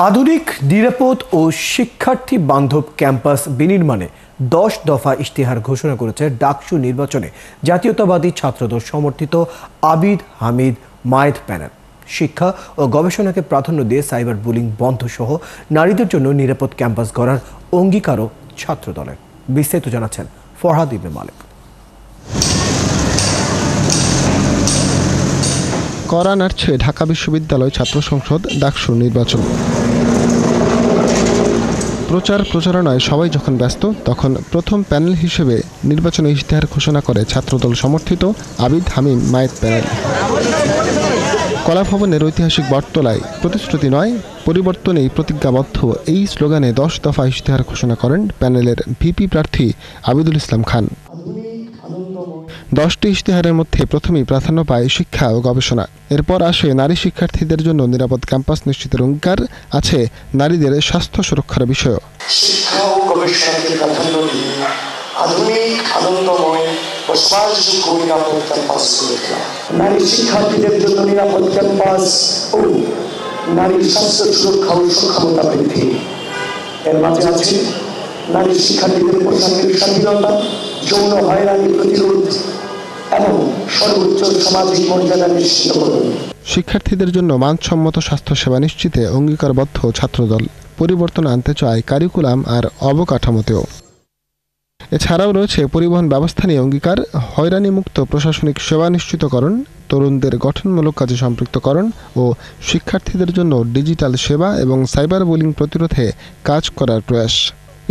আধুনিক, নিরাপদ ও শিক্ষার্থী বান্ধব ক্যাম্পাস বিনির্মাণে 10 দফা ইশতেহার ঘোষণা করেছে ডাকসু নির্বাচনে জাতীয়তাবাদী ছাত্রদল সমর্থিত আবিদ হামিদ মায়েদ প্যানেল। শিক্ষা ও গবেষণাকে প্রাধান্য দিয়ে সাইবার বুলিং বন্ধ সহ নারীদের জন্য নিরাপদ ক্যাম্পাস গড়ার অঙ্গীকারও ছাত্রদলের। বিস্তারিত জানাচ্ছেন ফরহাদ ইবনে মালিক। কড়া নাড়ছে ঢাকা বিশ্ববিদ্যালয় ছাত্র সংসদ ডাকসুর নির্বাচন। প্রচারণায় সবাই যখন ব্যস্ত, তখন প্রথম প্যানেল হিসেবে নির্বাচনে ইশতেহার ঘোষণা করে ছাত্রদল সমর্থিত আবিদ হামিদ মায়েদ প্যানেল। কলাভবনের ঐতিহাসিক বটতলায় প্রতিশ্রুতি নয়, পরিবর্তনেই প্রতিজ্ঞাবদ্ধ এই স্লোগানে 10 দফা ইশতেহার ঘোষণা করেন প্যানেলের ভিপি প্রার্থী আবিদুল ইসলাম খান। 10টি ইশতেহারের মধ্যে প্রথমেই প্রাধান্য পায় শিক্ষা ও গবেষণা। এরপর আসে নারী শিক্ষার্থীদের জন্য নিরাপদ ক্যাম্পাস নিশ্চিতের অঙ্গীকার, আছে নারীদের স্বাস্থ্য সুরক্ষার বিষয়। শিক্ষা ও গবেষণাকে প্রাধান্য দিয়ে আধুনিক, আনন্দময় ও সমাজযোগ্য নিরাপদ ক্যাম্পাস গড়ে তোলা, নারী শিক্ষার্থীদের জন্য নিরাপদ ক্যাম্পাস ও নারীর স্বাস্থ্য সুরক্ষা ও সক্ষমতা বৃদ্ধি। এর মাঝে আছে নারী শিক্ষার্থীদের পোশাকের স্বাধীনতা, যৌন হয়রানি প্রতিরোধ এবং সর্বোচ্চ সামাজিক মর্যাদা নিশ্চিত করুন। শিক্ষার্থীদের জন্য মানসম্মত স্বাস্থ্যসেবা নিশ্চিতে অঙ্গীকারবদ্ধ ছাত্রদল। পরিবর্তন আনতে চায় কারিকুলাম আর অবকাঠামোতেও। এছাড়াও রয়েছে পরিবহন ব্যবস্থা নিয়ে অঙ্গীকার, হয়রানিমুক্ত প্রশাসনিক সেবা নিশ্চিতকরণ, তরুণদের গঠনমূলক কাজে সম্পৃক্তকরণ ও শিক্ষার্থীদের জন্য ডিজিটাল সেবা এবং সাইবার বুলিং প্রতিরোধে কাজ করার প্রয়াস।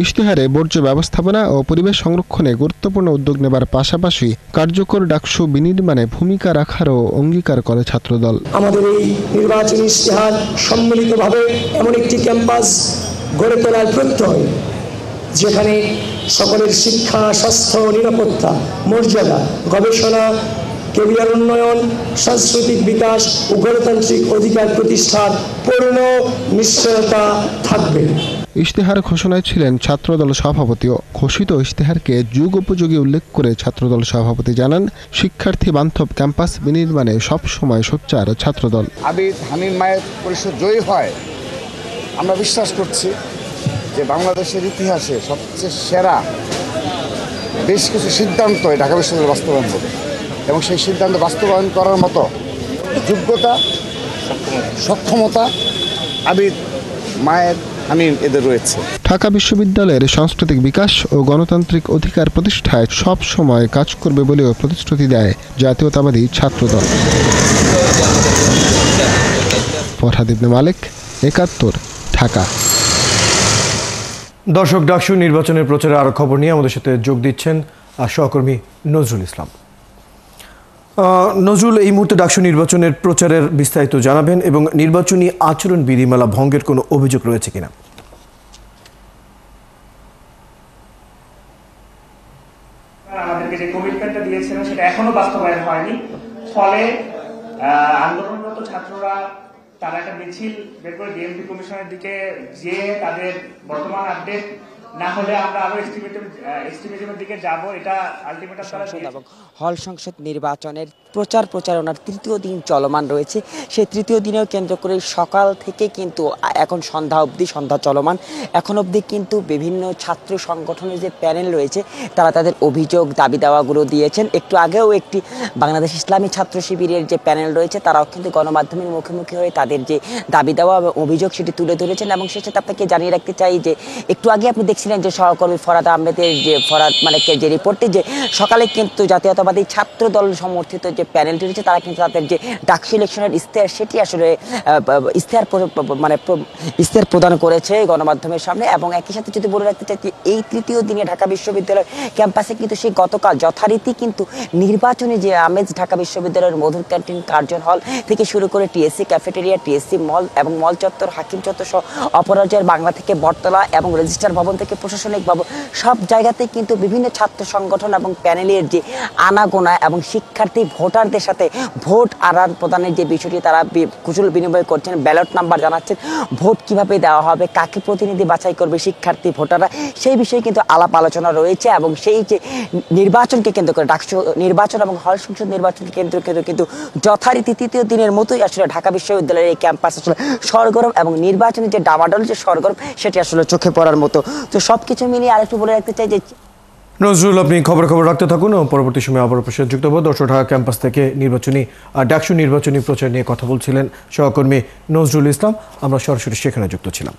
ইশতেহারে বর্জ্য ব্যবস্থাপনা ও পরিবেশ সংরক্ষণে গুরুত্বপূর্ণ উদ্যোগ নেবার পাশাপাশি কার্যকর ডাকসু বিনির্মাণে ভূমিকা রাখারও অঙ্গীকার করে ছাত্রদল। আমাদের এই নির্বাচনী ইশতেহার সম্মিলিতভাবে এমন একটি ক্যাম্পাস গড়ে তোলার প্রত্যয়, যেখানে সকলের শিক্ষা, স্বাস্থ্য, নিরাপত্তা, মর্যাদা, গবেষণা, ক্যারিয়ার উন্নয়ন, সাংস্কৃতিক বিকাশ ও গণতান্ত্রিক অধিকার প্রতিষ্ঠার পূর্ণ নিশ্চয়তা থাকবে। ইশতেহার ঘোষণায় ছিলেন ছাত্রদল সভাপতিও। ঘোষিত ইশতেহারকে যুগ উপযোগী উল্লেখ করে ছাত্রদল সভাপতি জানান, শিক্ষার্থী বান্ধব ক্যাম্পাস বিনির্মাণে সবসময় সোচ্চার ছাত্রদল। আবিদ হামিদ মায়েদ পরিষদ জয়ী হয়, আমরা বিশ্বাস করছি যে বাংলাদেশের ইতিহাসে সবচেয়ে সেরা বেশ কিছু সিদ্ধান্ত ঢাকা বিশ্ববিদ্যালয় বাস্তবায়ন হবে এবং সেই সিদ্ধান্ত বাস্তবায়ন করার মতো যোগ্যতা, সক্ষমতা আবিদ মায়েদ হামিদ এদের রয়েছে। ঢাকা বিশ্ববিদ্যালয়ের সাংস্কৃতিক বিকাশ ও গণতান্ত্রিক অধিকার প্রতিষ্ঠায় সব সময় কাজ করবে বলেও প্রতিশ্রুতি দেয় জাতীয়তাবাদী ছাত্রদল। ফরহাদ ইবনে মালিক, ৭১, ঢাকা। দর্শক, ডাকসু নির্বাচনের প্রচারে আরো খবর নিয়ে আমাদের সাথে যোগ দিচ্ছেন সহকর্মী নজরুল ইসলাম। নজরুল, এই মুহূর্তে ডাকসু নির্বাচনের প্রচারের বিস্তারিত জানাবেন এবং নির্বাচনী আচরণ বিধিমালা ভঙ্গের কোনো অভিযোগ রয়েছে কিনা? আমাদেরকে যে কমিটমেন্টটা দিয়েছিলেন সেটা এখনো বাস্তবায়ন হয়নি, ফলে আন্দোলনরত ছাত্ররা তারা একটা মিছিল বের করে ডিএমপি কমিশনের দিকে যে তাদের বর্তমান আপডেট না হলে আমরা আরো এক্সট্রিমিজমের দিকে যাব, এটা আলটিমেটাম তারা হল সংসদ নির্বাচনের প্রচারণার তৃতীয় দিন চলমান রয়েছে। সেই তৃতীয় দিনেও কেন্দ্র করে সকাল থেকে কিন্তু এখন সন্ধ্যা চলমান। এখন অবধি কিন্তু বিভিন্ন ছাত্র সংগঠনের যে প্যানেল রয়েছে তারা তাদের অভিযোগ, দাবি দাওয়াগুলো দিয়েছেন। একটু আগেও একটি বাংলাদেশ ইসলামী ছাত্র শিবিরের যে প্যানেল রয়েছে তারাও কিন্তু গণমাধ্যমের মুখোমুখি হয়ে তাদের যে দাবি দেওয়া অভিযোগ সেটি তুলে ধরেছেন। এবং সে সাথে আপনাকে জানিয়ে রাখতে চাই যে একটু আগে আপনি দেখছিলেন যে সহকর্মী ফরহাদ আহমেদের যে মালিকের যে রিপোর্টটি, যে সকালে কিন্তু জাতীয়তাবাদী ছাত্র দল সমর্থিত যে প্যানেলটি রয়েছে তারা কিন্তু তাদের যে ডাকসু ইলেকশনের ইশতেহার সেটি আসলে ইশতেহার প্রদান করেছে গণমাধ্যমের সামনে। এবং একই সাথে যদি বলে রাখতে চাই যে এই তৃতীয় দিনে ঢাকা বিশ্ববিদ্যালয় ক্যাম্পাসে কিন্তু সেই গতকাল যথারীতি কিন্তু নির্বাচনী যে আমেজ ঢাকা বিশ্ববিদ্যালয়ের মধুর ক্যান্টিন, কার্জন হল থেকে শুরু করে টিএসসি ক্যাফেটেরিয়া, টিএসসি মল এবং মল চত্বর, হাকিম চত্বর সহ অপরাজয়ের বাংলা থেকে বটতলা এবং রেজিস্ট্রার ভবন থেকে থেকে প্রশাসনিকভাবে সব জায়গাতেই কিন্তু বিভিন্ন ছাত্র সংগঠন এবং প্যানেলের যে আনাগোনা এবং শিক্ষার্থী ভোটারদের সাথে ভোট আদান প্রদানের যে বিষয়টি তারা কুশল বিনিময় করছেন, ব্যালট নাম্বার জানাচ্ছেন, ভোট কিভাবে দেওয়া হবে, কাকে প্রতিনিধি বাছাই করবে শিক্ষার্থী ভোটাররা, সেই বিষয়ে কিন্তু আলাপ আলোচনা রয়েছে। এবং সেই যে নির্বাচনকে কেন্দ্র করে ডাকসু নির্বাচন এবং হল সংসদ নির্বাচনকে কেন্দ্র করে কিন্তু যথারীতি তৃতীয় দিনের মতোই আসলে ঢাকা বিশ্ববিদ্যালয়ের এই ক্যাম্পাস আসলে সরগরম এবং নির্বাচনের যে ডামাডোল যে সরগরম সেটি আসলে চোখে পড়ার মতো। তো সবকিছু মিলিয়ে আরেকটু বলে রাখতে চাই যে নজরুল, আপনি খবর রাখতে থাকুন ও পরবর্তী সময় আবার অবশ্যই যুক্ত হব। দর্শক, ঢাকা ক্যাম্পাস থেকে ডাকসু নির্বাচনী প্রচার নিয়ে কথা বলছিলেন সহকর্মী নজরুল ইসলাম। আমরা সরাসরি সেখানে যুক্ত ছিলাম।